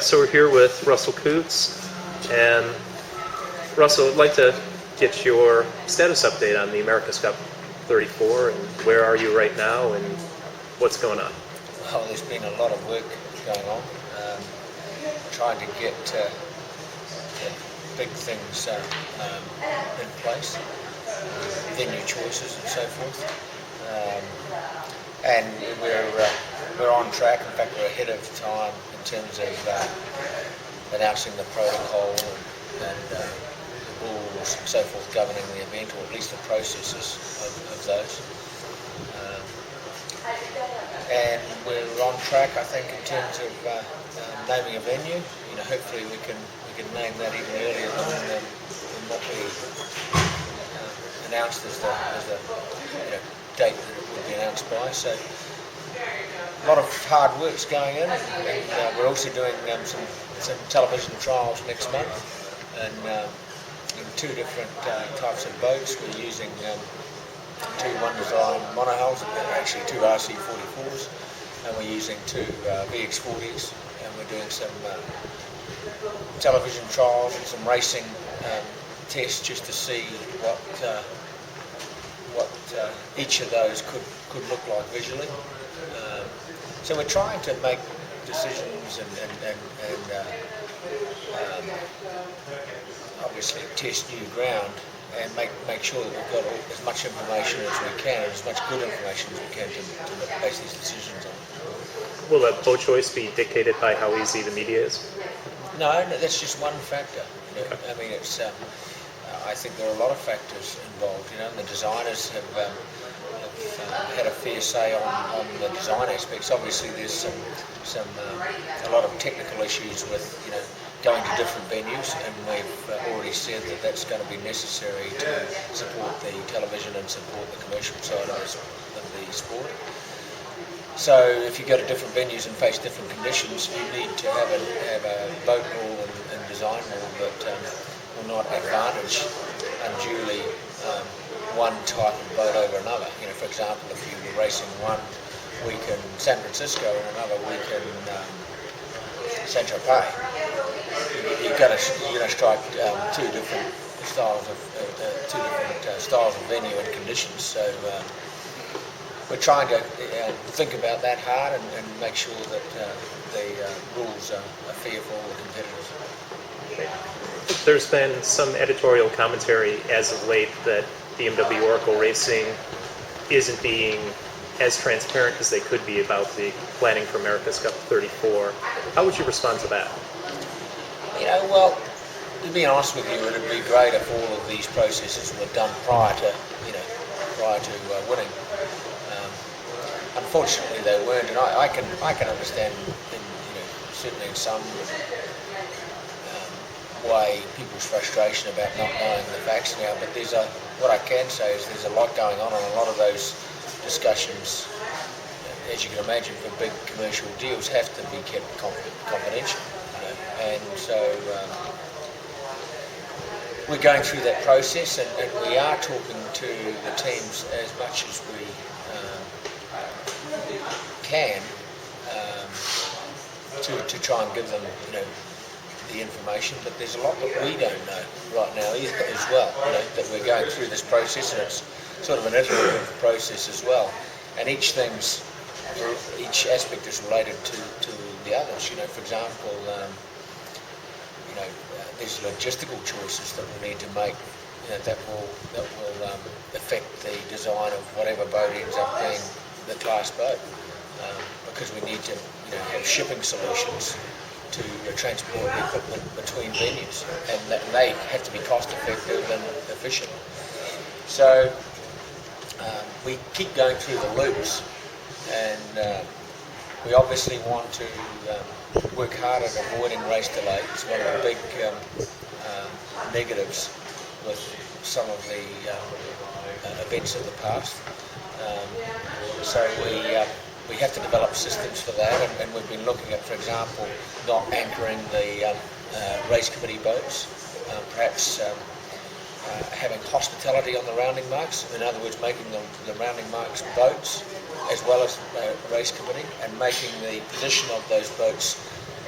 So we're here with Russell Coutts, and Russell, I'd like to get your status update on the America's Cup 34, and where are you right now, and what's going on? Well, there's been a lot of work going on, trying to get big things in place, venue choices and so forth, and we're on track. In fact, we're ahead of time in terms of announcing the protocol and the rules and so forth governing the event, or at least the processes of those. And we're on track, I think, in terms of naming a venue. Hopefully we can name that even earlier than what we announced as the date that it would be announced by. So a lot of hard work's going in, and we're also doing some television trials next month, and in two different types of boats. We're using two One Design monohulls, actually two Rc1.mp4s, and we're using two VX40s, and we're doing some television trials and some racing tests just to see what each of those could look like visually. So we're trying to make decisions and obviously test new ground and make sure that we've got as much information as we can, and as much good information as we can to base these decisions on. Will that boat choice be dictated by how easy the media is? No, that's just one factor. I mean, it's. I think there are a lot of factors involved. And the designers have had a fair say on the design aspects. Obviously, there's a lot of technical issues with going to different venues, and we've already said that that's going to be necessary to support the television and support the commercial side of the sport. So if you go to different venues and face different conditions, you need to have a boat rule and design rule that will not advantage unduly one type of boat over another. For example, if you were racing one week in San Francisco and another week in Saint Tropez, you're going to strike two different styles of venue and conditions. So we're trying to think about that hard and make sure that the rules are fair for all the competitors. There's been some editorial commentary as of late that BMW Oracle Racing isn't being as transparent as they could be about the planning for America's Cup 34. How would you respond to that? Well, to be honest with you, it'd be great if all of these processes were done prior to winning. Unfortunately, they weren't, and I can understand, certainly in some way, people's frustration about not knowing the facts now. But what I can say is there's a lot going on, and a lot of those discussions, as you can imagine, for big commercial deals, have to be kept confidential. And so we're going through that process, and we are talking to the teams as much as we can to try and give them the information. But there's a lot that we don't know right now either as well, that we're going through this process, and it's sort of an iterative process as well, and each aspect is related to the others. For example, there's logistical choices that we need to make that will affect the design of whatever boat ends up being the class boat, because we need to have shipping solutions to transport the equipment between venues, and they have to be cost effective and efficient. So we keep going through the loops, and we obviously want to work hard at avoiding race delay. It's one of the big negatives with some of the events of the past. So we have to develop systems for that, and we've been looking at, for example, not anchoring the race committee boats, perhaps having hospitality on the rounding marks, in other words making the rounding marks boats as well as race committee, and making the position of those boats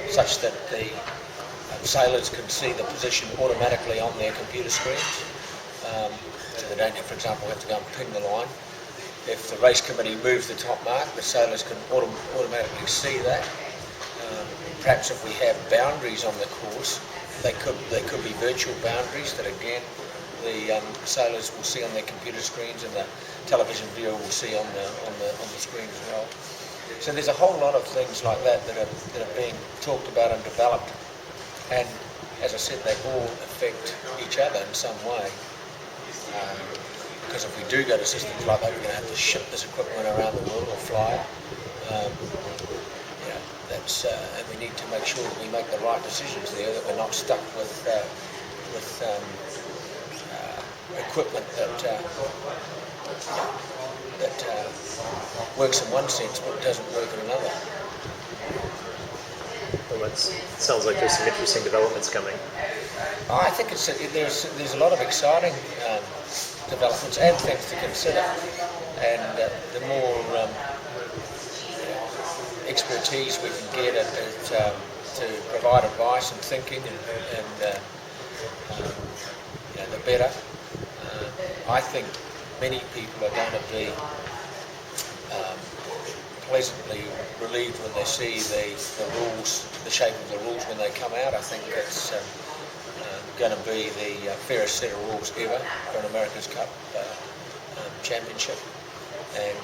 such that the sailors can see the position automatically on their computer screens. So they don't, for example, have to go and ping the line. If the race committee moves the top mark, the sailors can automatically see that. Perhaps if we have boundaries on the course, they could be virtual boundaries that again the sailors will see on their computer screens and the television viewer will see on the screen as well. So there's a whole lot of things like that that are being talked about and developed, and as I said, they all affect each other in some way. Because if we do go to systems like that, we're going to have to ship this equipment around the world or fly it. And we need to make sure that we make the right decisions there, that we're not stuck with equipment that works in one sense but doesn't work in another. Well, it sounds like there's some interesting developments coming. I think there's a lot of exciting developments and things to consider, and the more expertise we can get to provide advice and thinking, and the better. I think many people are going to be pleasantly relieved when they see the rules, the shape of the rules when they come out. I think it's going to be the fairest set of rules ever for an America's Cup championship, and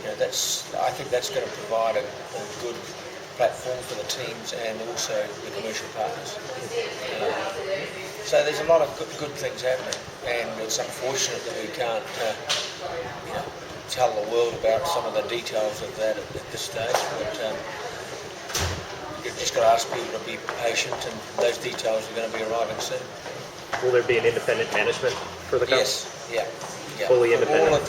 I think that's going to provide a good platform for the teams and also the commercial partners. So there's a lot of good things happening, and it's unfortunate that we can't tell the world about some of the details of that at this stage, but you've just got to ask people to be patient, and those details are going to be arriving soon. Will there be an independent management for the Cup? Yes, yeah. Fully independent?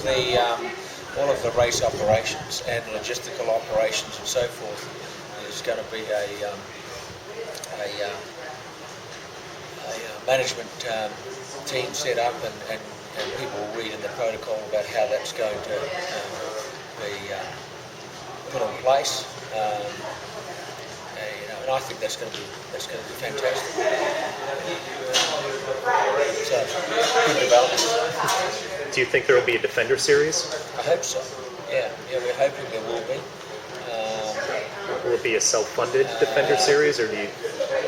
All of the race operations and logistical operations and so forth, there's going to be a management team set up, and people will read in the protocol about how that's going to be put in place. And I think that's going to be fantastic. So, good development. Do you think there will be a Defender series? I hope so. Yeah, we're hoping there will be. Will it be a self-funded Defender series, or do you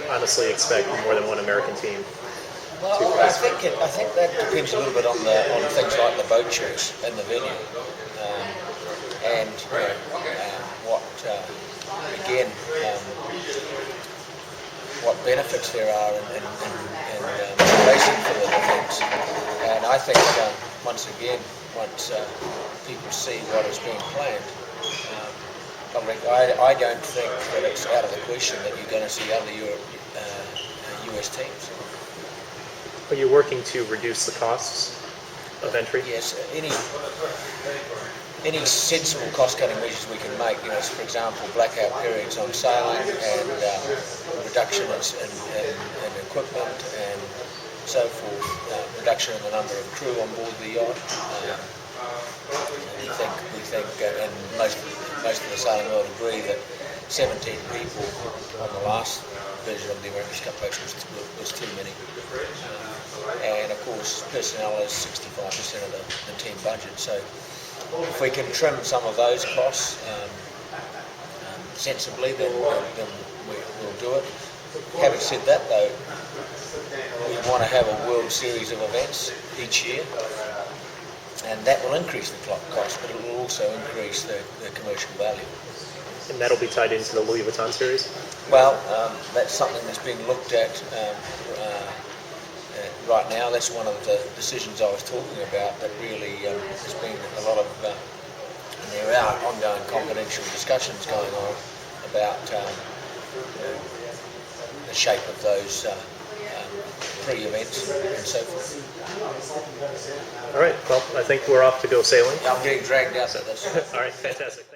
honestly expect more than one American team? Well, I think that depends a little bit on things like the boat church and the venue, and what benefits there are in racing for the defence. And I think once people see what is being planned, I don't think that it's out of the question that you're going to see other US teams. Are you working to reduce the costs of entry? Yes, any sensible cost-cutting measures we can make. For example, blackout periods on sailing, and reduction in equipment and so forth, reduction in the number of crew on board the yacht. We think, and most of the sailing world agree, that 17 people on the last version of the America's Cup race was too many. And of course, personnel is 65% of the team budget. So if we can trim some of those costs sensibly, then we'll do it. Having said that, though, we want to have a World Series of events each year, and that will increase the cost, but it will also increase the commercial value. And that'll be tied into the Louis Vuitton series? Well, that's something that's being looked at right now. That's one of the decisions I was talking about that really has been a lot of, and there are ongoing confidential discussions going on about the shape of those pre-events and so forth. All right, well, I think we're off to go sailing. I'm getting dragged out of this. All right, fantastic.